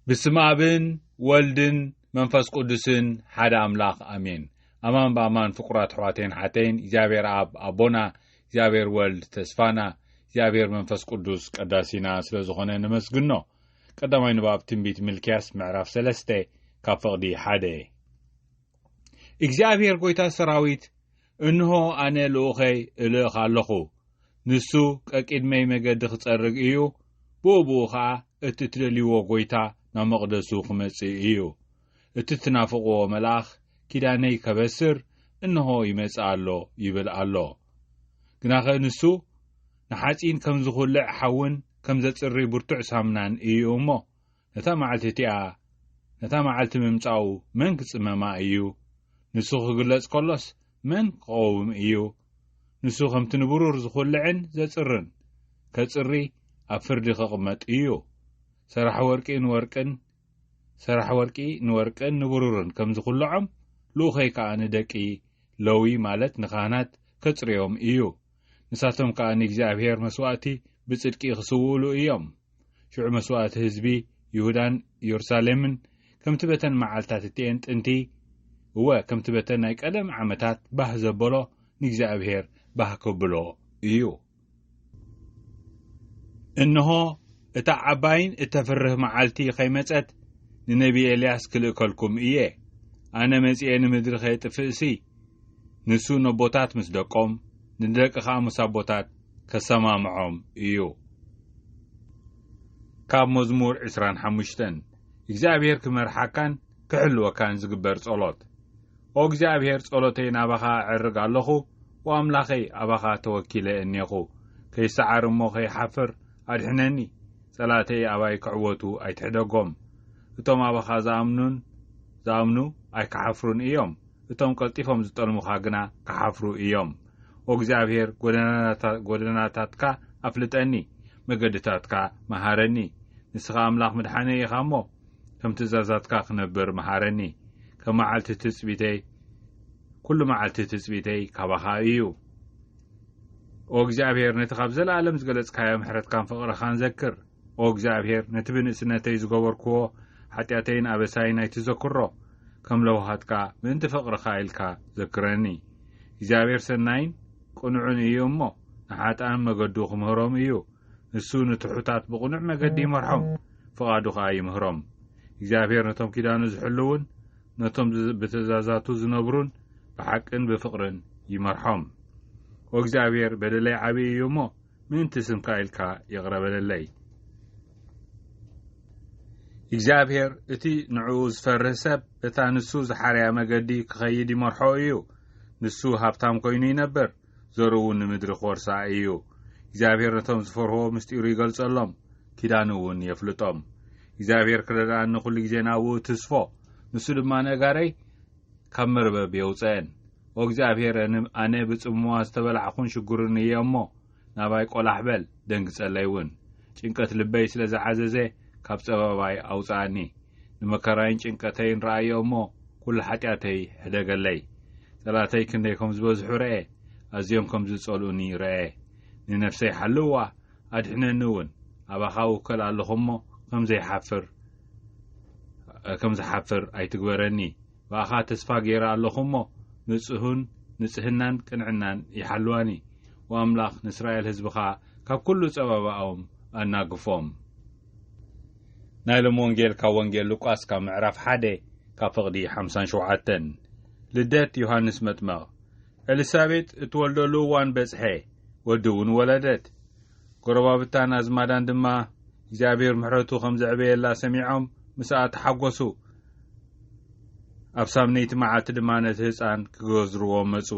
بسم أبن ولدن منفس قدسن حدا أملاخ أمين أمان بأمان فقرات حواتين حتين إجابير أبونا إجابير ولد تسفانا إجابير منفس قدس قداسينا سلزخونا نمسقنو قدامين باب تنبيت ملكياس معرف سلسته كفقدي حدا إجابير قويتا سراويت إنه أنا لوخي إلوخ اللخو نسو كأكيد مي مقد خطرق إيو بوبوخا اتتلليو قويتا نمقدسو خمسي إيو اتتنافقو ملاخ كداني كبسر إنه يمسع الله يبلع الله قناخ نسو نحاتين كم زخلع حون كم زتصري برتع سامنان إيو مو نتا معلتتيا نتا معلت ممتعو من كسمما إيو نسو خقلت كلس من قوم إيو نسو خمتن برور زخلعن زتصرن كتصري أفردي خقمت إيو سرح ورقي نورقن نبرورن كم زخلعم لوخي كأن دقي لوي مالت نخانات كتصريهم إيو نساتهم كأن إجابير مسواتي بصدقي خسولو إيوم شعو مسوات هزبي يهودان يرسالمن كم تبتن معالتات التينت انتي هو كم تبتن ايك ألم عمتات به زبلو نجابير به كبلو إيو إنه اتعباين اتفره معالتي خيمتت لنبي إلياس كلكم إيه أنا مزيان مدر خيط فئسي نسو نبوتات مسدقهم ندرك خامس بوتات كسما معهم إيو كاب مزمور عسران حمشتن إجزابير كمرحكان كحلو كان زقبر صلوت أو إجزابير صلوتين أبخا عرق اللخو وأملاخي أبخا توكيل إنيخو كي سعر موخي حفر أدحنني صلاتي أباي كعوتو أي تحدقهم إتوم أبخا زامنو أي كحفرون إيوم إتوم قلتفهم زطلمو خاقنا كحفرو إيوم وإجزابير قدناتاتك أفلتأني مقدتاتك مهارني نسخة أملاخ مدحاني يخامو كم تزازاتك خنبر مهارني كما عالت تثبيتي كل ما عالت تثبيتي كبخائيو وإجزابير نتخاب زلالم زقلت كايا محرت كان فقر خان ذكر وإجزابير نتبن سنتي زقور كو حتياتين أبساين يتذكرو كم لو هاتك من تفقر خايلك ذكرني إجابير سنين قنعون إيومو نحاتان مقدوخ مهرم إيو نسو نتحوتات بقنع مقدي مرحم فقادوخ آي مهرم إجابير نتم كدانو زحلون نتم بتزازاتو زنبرون بحقن بفقرن يمرحم وإجابير بدلي عبي إيومو من تسم قائلك يغرب للي إجابير اتي نعوز فرسب اتا نسو زحاريا مقدي كخيدي مرحو إيو نسو هابتام كوينو ينبر زرون نمدر خورسا إيو إجابير نتم زفره مستيرو يقلص اللهم كدانوون يفلطم إجابير كردان نخل جيناو تسفو نسو دما نغاري كمربه بيوصين وإجابير أنا بصموا استبلعخون شكرن يمو ناباي قلاحبل دنگ صليون ጭንቀት ልበይ ስለዝዓዘዘ ካብ ጸባባይ አውጻኒ ንመከራይን ጭንቀተይን ራእዮሞ ኩሉ ኃጢአተይ ህደገለይ ጸላተይ ክንደይኩም ዝበዝሑ ረአ ኣዝዮም ከም ዝጸልኡኒ ረአ ንነፍሰይ ሓልዋ ኣድሕነኒውን ኣባኻው ከል ኣለኹሞ ከም ዝሓፍር ኣይትግበረኒ ባኻ ተስፋ ገይረ ኣለኹሞ ንጽህናን ቅንዕናን ይሓልዋኒ ወኣምላኽ ንእስራኤል ህዝብኻ ካብ ኩሉ ጸባባኦም ኣናግፎም ናይሎም ወንጌል ካብ ወንጌል ሉቃስ ካብ ምዕራፍ 1 ካብ ፍቕዲ 57 ልደት ዮሐንስ መጥምቕ ኤልሳቤጥ እትወልደሉ እዋን በጽሐ ወዲ እውን ወለደት ጎረባብታን ኣዝማዳን ድማ እግዚአብሔር ምሕረቱ ከም ዘዕበየላ ሰሚዖም ምስኣ ተሓጐሱ ኣብ ሳምነይቲ መዓልቲ ድማ ነቲ ህፃን ክገዝርዎ መፁ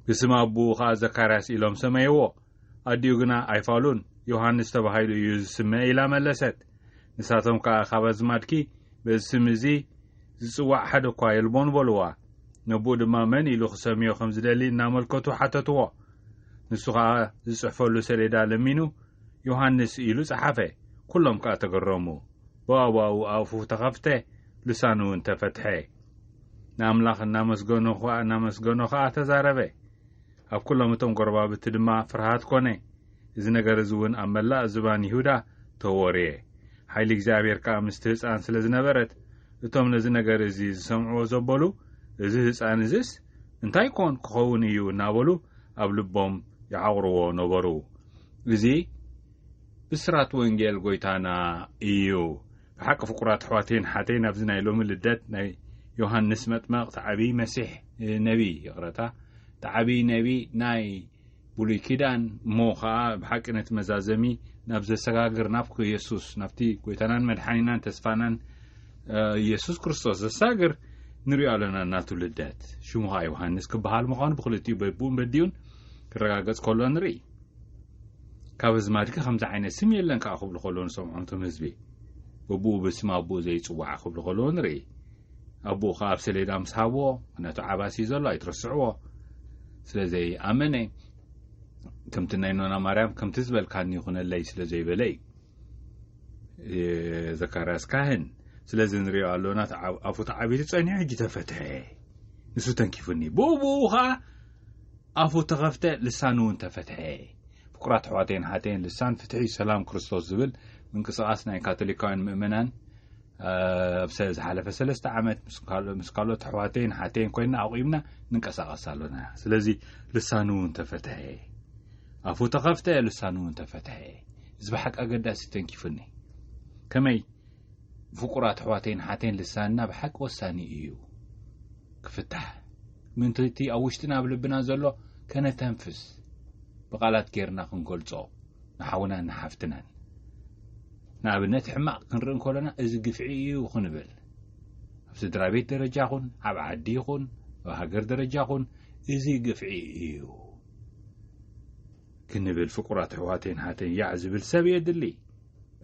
ብስም ኣቡኡ ከዓ ዘካርያስ ኢሎም ሰመይዎ ኣዲኡ ግና ኣይፋሉን ዮሐንስ ተባሂሉ እዩ ዝስመ ኢላ መለሰት ንሳቶም ከዓ ካብ ኣዝማድኪ በዚ ስም እዚ ዝፅዋዕ ሓደ እኳ የልቦን በልዋ ነብኡ ድማ መን ኢሉ ክሰምዮ ከም ዝደሊ እናመልከቱ ሓተትዎ ንሱ ከዓ ዝፅሕፈሉ ሰሌዳ ለሚኑ ዮሐንስ ኢሉ ጸሓፈ ኩሎም ከዓ ተገረሙ ባባው ኣፉ ተኸፍተ ልሳኑ ተፈትሐ ናምላኽ እናመስገኖ ከዓ ተዛረበ ኣብ ኩሎም እቶም ጎረባብቲ ድማ ፍርሃት ኮነ እዚ ነገር እዚ እውን ኣብ መላእ ዝባን ይሁዳ ተወርየ ሓይሊ እግዚአብሔር ከዓ ምስቲ ህፃን ስለ ዝነበረት እቶም ነዚ ነገር እዚ ዝሰምዕዎ ዘበሉ እዚ ህፃን እዚስ እንታይ ኮን ክኸውን እዩ እናበሉ ኣብ ልቦም ይዓቕርዎ ነበሩ። እዚ ብስራት ወንጌል ጎይታና እዩ። ብሓቂ ፍቁራት ኣሕዋቴን ሓተይን ኣብዚ ናይ ሎሚ ልደት ናይ ዮሃንስ መጥመቕ ተዓብይ መሲሕ ነቢ ይቕረታ ተዓብይ ነቢ ናይ ብሉይ ኪዳን እሞ ከዓ ብሓቂ ነቲ መዛዘሚ ናብ ዘሰጋግር ናብ ኢየሱስ ናብቲ ጎይታናን መድሓኒናን ተስፋናን ኢየሱስ ክርስቶስ ዘሳግር ንሪኦ ኣለና ናቱ ልደት ሽሙ ከዓ ዮሃንስ ክበሃል ምዃኑ ብክልቲኡ በቡን በዲኡን ክረጋገጽ ከሎ ንርኢ። ካብ እዚ ማድቂ ከምዚ ዓይነት ስም የለን ከዓ ክብሉ ከሎ ንሰምዖም ቶም ህዝቢ በቡኡ ብስም ኣቦኡ ዘይፅዋዕ ክብሉ ከለዎ ንርኢ። ኣቦኡ ከዓ ኣብ ሰሌዳ ምስ ሃብዎ ነቱ ዓባሲ ዘሎ ኣይትረስዕዎ ስለዘይኣመነ ከምቲ ናይ ኖና ማርያም ከምቲ ዝበልካኒ ይኹነለይ ስለዘይበለይ ዘካርያስ ካህን ስለዚ ንሪኦ ኣለና ኣፉ ተዓቢሉ ፀኒሑ ሕጂ ተፈትሐ ንሱ ተንኪፉኒ ብኡኡ ከዓ ኣፉ ተኸፍተ ልሳኑ እውን ተፈትሐ። ፍቁራት ኣሕዋቴን ሓተይን ልሳን ፍትሒ ሰላም ክርስቶስ ዝብል ምንቅስቓስ ናይ ካቶሊካውያን ምእመናን ኣብ ዝሓለፈ 3 ዓመት ምስ ካልኦት ኣሕዋቴን ሓተይን ኮይና ኣቑይምና ንንቀሳቐስ ኣለና። ስለዚ ልሳኑ እውን ተፈትሐ ኣፉ ተኸፍተ ልሳኑ እውን ተፈትሐ። እዚ ብሓቂ ኣገዳሲ ተንኪፉኒ ከመይ ፍቁራት ኣሕዋቴን ሓተይን ልሳንና ብሓቂ ወሳኒ እዩ ክፍታሕ ምንትቲ ኣብ ውሽጥና ኣብ ልብና ዘሎ ከነተንፍስ ብቓላት ጌርና ክንገልጾ ንሓውናን ንሓፍትናን ንኣብነት ሕማቕ ክንርኢ ከለና እዚ ግፍዒ እዩ ክንብል ኣብ ስድራ ቤት ደረጃ ኹን ኣብ ዓዲ ይኹን ኣብ ሃገር ደረጃ ኹን እዚ ግፍዒ እዩ ክንብል ፍቁራት ኣሕዋቴን ሓተይን ያዕ ዝብል ሰብ የድሊ።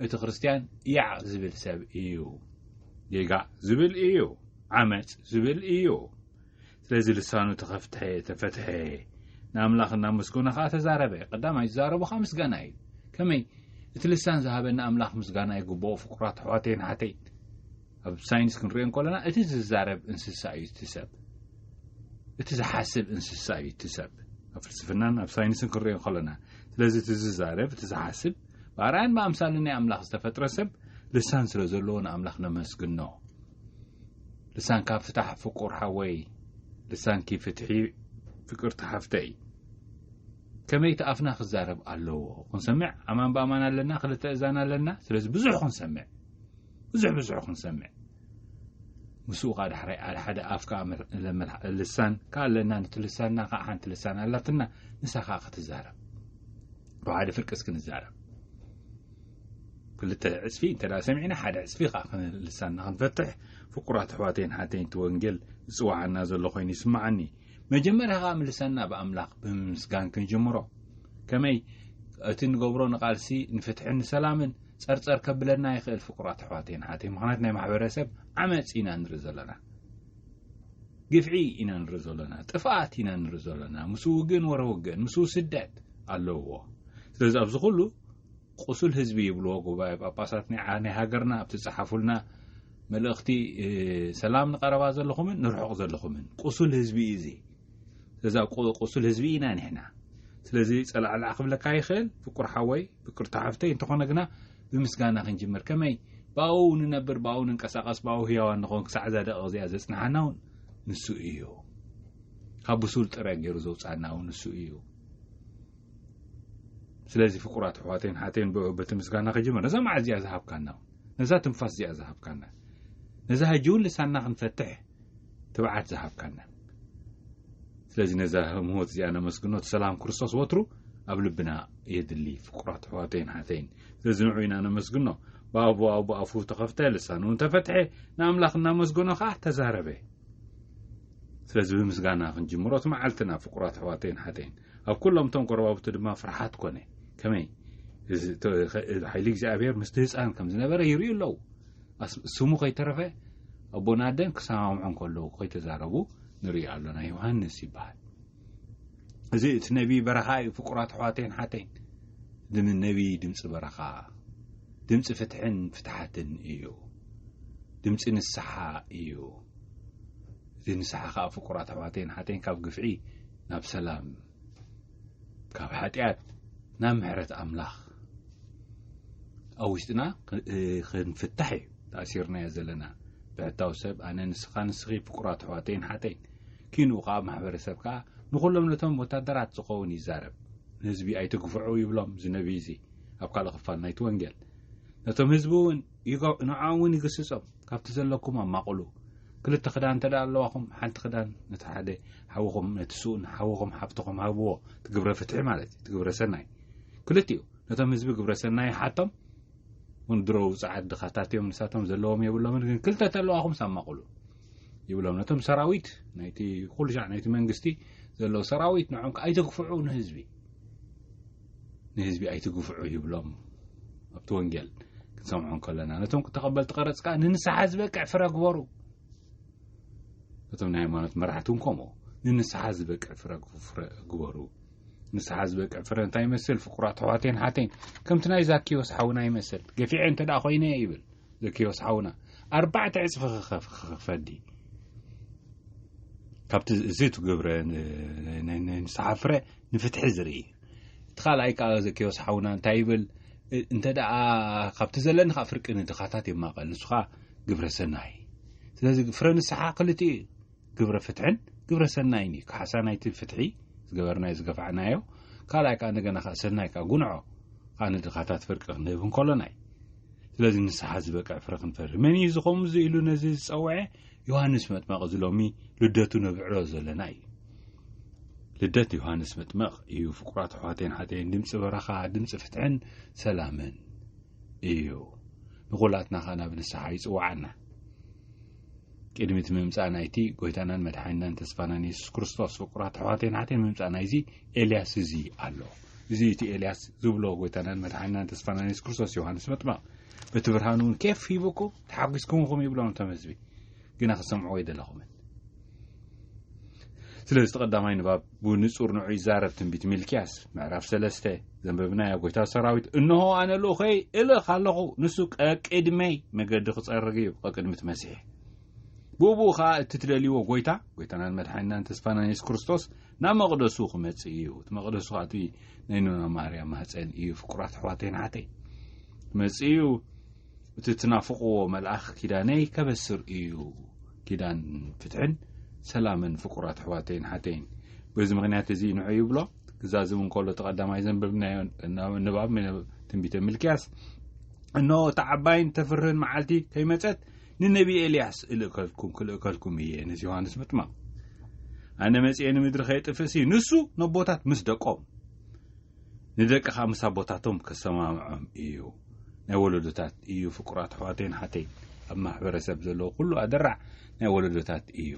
እቲ ክርስቲያን ያዕ ዝብል ሰብ እዩ የጋዕ ዝብል እዩ ዓመፅ ዝብል እዩ። ስለዚ ልሳኑ ተፈትሐ ንኣምላኽ እናመስገነ ከዓ ተዛረበ። ቀዳማይ ዝዛረቡ ከዓ ምስጋና እዩ። ከመይ እቲ ልሳን ዝሃበና ኣምላኽ ምስጋና ይግብኦ። ፍቁራት ኣሕዋቴን ሓተይን ኣብ ሳይንስ ክንሪኦ ከለና እቲ ዝዛረብ እንስሳ እዩ እቲ ሰብ እቲ ዝሓስብ እንስሳ እዩ እቲ ሰብ ኣብ ፍልስፍናን ኣብ ሳይንስን ክንሪኦ ከለና ስለዚ እቲ ዝዛረብ እቲ ዝሓስብ ብኣርኣያን ብኣምሳልን ናይ ኣምላኽ ዝተፈጥረ ሰብ ልሳን ስለ ዘለዎ ንኣምላኽ ነመስግኖ። ልሳን ካብ ፍታሕ ፍቁር ሓወይ ልሳን ኪ ፍትሒ ፍቅር ተሓፍተይ ከመይ ተኣፍና ክዛረብ ኣለዎ ክንሰምዕ ኣማን ብኣማን ኣለና ክልተ እዛን ኣለና። ስለዚ ብዙሕ ክንሰምዕ ብዙሕ ክንሰምዕ ምስኡ ከዓ ዳሕራይ ሓደ ኣፍ ከዓ ልሳን ከዓ ኣለና ነቲ ልሳንና ከዓ ሓንቲ ልሳን ኣላትና ንሳ ከዓ ክትዛረብ ብሓደ ፍርቅስ ክንዛረብ ክልተ ዕፅፊ እንተዳ ሰሚዕና ሓደ ዕፅፊ ከዓ ልሳንና ክንፈትሕ ፍቁራት ኣሕዋቴን ሓተይን እቲ ወንጌል ዝፅዋዓና ዘሎ ኮይኑ ይስማዓኒ። መጀመርያ ከዓ ምልሳንና ብኣምላኽ ብምስጋን ክንጅምሮ ከመይ እቲ ንገብሮ ንቓልሲ ንፍትሕን ሰላምን ጸርጸር ከብለና ይኽእል። ፍቁራት ኣሕዋቴን ሓተይን ምክንያት ናይ ማሕበረሰብ ዓመፅ ኢና ንርኢ ዘለና ግፍዒ ኢና ንርኢ ዘለና ጥፍኣት ኢና ንርኢ ዘለና ምስኡ ውግን ወረውግን ምስኡ ስደት ኣለዎ። ስለዚ ኣብዚ ኩሉ ቁሱል ህዝቢ ይብልዎ ጉባኤ ጳጳሳት ናይ ሃገርና ኣብቲ ፀሓፉልና መልእኽቲ ሰላም ንቐረባ ዘለኹምን ንርሑቕ ዘለኹምን ቁሱል ህዝቢ እዚ ስለዚ ቁሱል ህዝቢ ኢና ንሕና። ስለዚ ፀላዕላዕ ክብለካ ይኽእል ፍቁር ሓወይ ፍቅር ተሓፍተይ እንተኾነ ግና ብምስጋና ክንጅምር ከመይ ባኡ ንነብር ባኡ ንንቀሳቐስ ባኡ ህያዋን ንኾን ክሳዕ ዛደቕ እዚኣ ዘፅናሓና እውን ንሱ እዩ። ካብ ብሱል ጥረ ገይሩ ዘውፃና እውን ንሱ እዩ። ስለዚ ፍቁራት ኣሕዋቴን ሓተይን በቲ ምስጋና ክጅምር ነዛ መዓዝ እዚኣ ዝሃብካና ነዛ ትንፋስ እዚኣ ዝሃብካና ነዛ ሕጂ እውን ልሳንና ክንፈትሕ ትብዓት ዝሃብካና ስለዚ ነዛ ምህወት እዚኣ ነመስግኖ ሰላም ክርስቶስ ወትሩ ኣብ ልብና የድሊ ፍቁራት ኣሕዋቴን ሓተይን ስለዚ ንዑ ኢና ነመስግኖ ብኣቡ ኣፉ ተኸፍተ ልሳኑ እውን ተፈትሐ ንኣምላኽ እናመስግኖ ከዓ ተዛረበ። ስለዚ ብምስጋና ክንጅምሮ እቲ መዓልትና ፍቁራት ኣሕዋቴን ሓተይን ኣብ ኩሎም እቶም ጎረባብቲ ድማ ፍርሓት ኮነ ከመይ ሓይሊ እግዚኣብሔር ምስቲ ህፃን ከም ዝነበረ ይርእዩ ኣለዉ። ስሙ ከይተረፈ ኣቦና ደን ክሰማምዖም ከለዉ ከይተዛረቡ ንሪኦ ኣለና። ዮሃንስ ይበሃል። እዚ እቲ ነቢ በረኻ እዩ። ፍቁራት ኣሕዋቴን ሓተይን ነቢ ድምፂ በረኻ ድምፂ ፍትሕን ፍትሓትን እዩ። ድምፂ ንስሓ እዩ። እዚ ንስሓ ከዓ ፍቁራት ኣሕዋቴን ሓተይን ካብ ግፍዒ ናብ ሰላም ካብ ሓጢኣት ናብ ምሕረት ኣምላኽ أوشتنا خنفتحي تأثيرنا يا زلنا بعتاو سب أنا نسخان نسخي فقرات حواتين حتين كينو قاب محبر سبكا نقولهم لتم متدرات تقوني يزارب نزبي أي تكفعوا يبلم زنبيزي أبقى لغفال نايت وانجل نتم هزبون نعاون يقصصهم كابتزلكم ما قولوا كل تخدان تدا اللواكم حنت خدان نتحدي حوكم نتسون حوكم حبتكم هابو تقبر فتح مالتي تقبر سناي كلتيو نتم هزبي قبر سناي حتم وندرو سعد خطاتيهم نساتهم زلوهم يبلهم لكن كل تلواكم سما قولوا يبلهم نتم سراويت نايتي كل شيء نايتي منغستي زلو سراويت نعمك أي تكفعوا نهزبي أي تكفعوا يبلهم أبتوانجل كنسمعون كلنا نتم تقبلت قرص كان ننسى حزبك عفرا قبروا نتم نايمانات مرحتون كومو ننسى حزبك عفرا قبروا ننسى حزبك عفرا انت يمثل فقرات حواتين حاتين كم تناي زاكي وصحونا يمثل قفيع انت دا خوينا يبل زاكي وصحونا 4 عصف فدي كابت زيتو قبرا ننسى حفرا نفتح زري تخال ايك على زاكي وصحونا انت يبل انت دا قبت زلن خافرق ان دخاتات يماقل نسخه قبر سناي ስለዚህ ፍረን ሰሓቅልቲ ግብረ ፍትሕን ግብረ ሰናይኒ ከሐሳናይቲ ፍትሒ ዝገበርናይ ዝገፋዕናዮ ካላይ ካ እንደገና ሰናይ ካ ጉንዖ ካን ድኻታት ፍርቅ ንብን ኮሎናይ ስለዚህ ንስሓ ዝበቅዕ ፍረ ክንፈር መን እዩ ዝኸምዙ ኢሉ ነዚ ዝፀውዐ ዮሃንስ መጥመቕ ዝሎሚ ልደቱ ነብዕሎ ዘለና እዩ ልደት ዮሃንስ መጥመቕ እዩ ፍቁራት ሕዋቴን ሓቴን ድምፂ በረኻ ድምፂ ፍትሕን ሰላምን እዩ ንቑላትና ኸ ናብ ንስሓ ይፅዋዓና ቅድሚት ምምፃናይቲ ጎይታናን መድሓኒናን ተስፋናን ኢየሱስ ክርስቶስ ፍቁራት ሕዋቴን ሓቴን ምምፃናይዚ ኤልያስ እዚ ኣሎ እዚ እቲ ኤልያስ ዝብሎ ጎይታናን መድሓኒናን ተስፋናን ኢየሱስ ክርስቶስ ዮሃንስ መጥመቕ በቲ ብርሃኑን ከፍ ይብኩ ተሓጒስኩምኩም ይብሎም ተመዝቢ ግና ክሰምዑ ይደለኹምን ስለዚህ ተቀዳማይ ንባብ ብንጹር ንዑ ይዛረብ ትንቢት ሚልክያስ ምዕራፍ 3 ዘንበብናዮ ጎይታ ሰራዊት እንሆ ኣነ ልኡኸይ እልኽ ኣለኹ ንሱ ቅድመይ መገዲ ክፀርግ እዩ ቅድሚት መሲሕ ብኡኡ ኸ እትትደልይዎ ጎይታናን መድሓኒናን ተስፋናን ኢየሱስ ክርስቶስ ናብ መቕደሱ ክመጽእ እዩ እቲ መቕደሱ ኸ እቲ ናይ ኖና ማርያም ማህፀን እዩ ፍቁራት ሕዋቴን ሓተይ ክመጽእ እዩ እቲ ትናፍቕዎ መልኣኽ ኪዳነይ ከበስር እዩ ኪዳን ፍትሕን ሰላምን ፍቁራት ሕዋቴን ሓተይን በዚ ምክንያት እዚ ንዑ ይብሎ ክዛዝም እንከሎ ተቀዳማይ ዘንበብናዮ ንባብ ትንቢተ ሚልክያስ እንሆ ተዓባይን ተፍርህን መዓልቲ ከይመፀት ንነቢ ኤልያስ ክልእከልኩም እየ ነዚ ዮሃንስ መጥመቕ ኣነ መፅአ ንምድሪ ከይጥፍእሲ ንሱ ነቦታት ምስ ደቆም ንደቅኻ ምስ ኣቦታቶም ከሰማምዖም እዩ ናይ ወለዶታት እዩ ፍቁራት ሕዋቴን ሓተይ ኣብ ማሕበረሰብ ዘለዎ ኩሉ ኣደራዕ ናይ ወለዶታት እዩ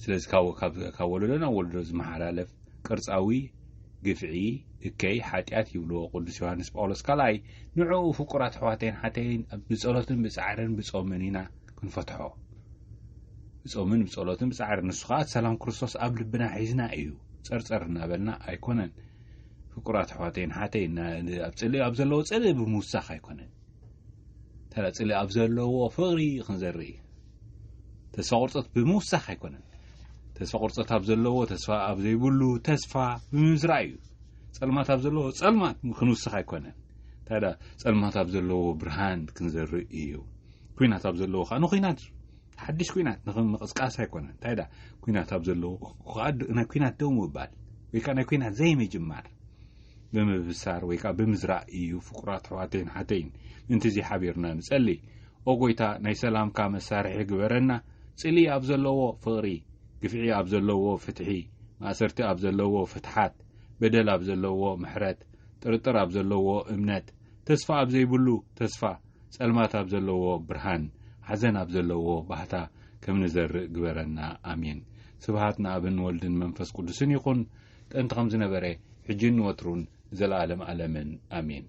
ስለዚህ ካብ ወለዶ ናብ ወለዶ ዝመሓላለፍ ቅርፃዊ ግፍዒ እከይ ሓጢኣት ይብልዎ ቅዱስ ዮሃንስ ጳውሎስ ካልኣይ ንዕኡ ፍቁራት ሕዋቴን ሓተይን ብጸሎትን ብጻዕርን ብጾምን ኢና ክንፈትሖ ብጾምን ብጸሎትን ብጻዕርን ንሱ ኸኣ ሰላም ክርስቶስ ኣብ ልብና ሒዝና እዩ ጸርጸር እናበልና ኣይኮነን ፍቁራት ሕዋቴን ሓተይን ኣብ ጽልኢ ኣብ ዘለዎ ጽልኢ ብምውሳኽ ኣይኮነን ተላ ጽልኢ ኣብ ዘለዎ ፍቕሪ ክንዘርኢ ተስፋ ቁርፀት ብምውሳኽ ኣይኮነን ተስፋ ቁርፀት ኣብ ዘለዎ ተስፋ ኣብ ዘይብሉ ተስፋ ብምዝራእ እዩ ጸልማት ኣብ ዘለዎ ጸልማት ክንውስኽ ኣይኮነን ታዲያ ጸልማት ኣብ ዘለዎ ብርሃን ክንዘርኢ እዩ ኩናት ኣብ ዘለዎ ኸ ንኩናት ሓድሽ ኩናት ንኽምቕስቃስ ኣይኮነን ታዲያ ኩናት ኣብ ዘለዎ ናይ ኩናት ደው ምባል ወይ ከዓ ናይ ኩናት ዘይምጅማር ብምብሳር ወይ ከዓ ብምዝራእ እዩ ፍቁራት ሕዋቴን ሓተይን እንተዚ ሓቢርና ንጸሊ ኦ ጎይታ ናይ ሰላምካ መሳርሒ ግበረና ጽሊ ኣብ ዘለዎ ፍቕሪ ግፍዒ ኣብ ዘለዎ ፍትሒ ማእሰርቲ ኣብ ዘለዎ ፍትሓት በደል ኣብ ዘለዎ ምሕረት ጥርጥር ኣብ ዘለዎ እምነት ተስፋ ኣብ ዘይብሉ ተስፋ ጸልማት ኣብ ዘለዎ ብርሃን ሓዘን ኣብ ዘለዎ ባህታ ከም ንዘርእ ግበረና ኣሜን ስብሃት ንኣብን ወልድን መንፈስ ቅዱስን ይኹን ጥንቲ ከም ዝነበረ ሕጂን ወትሩን ዘለዓለም ዓለምን ኣሜን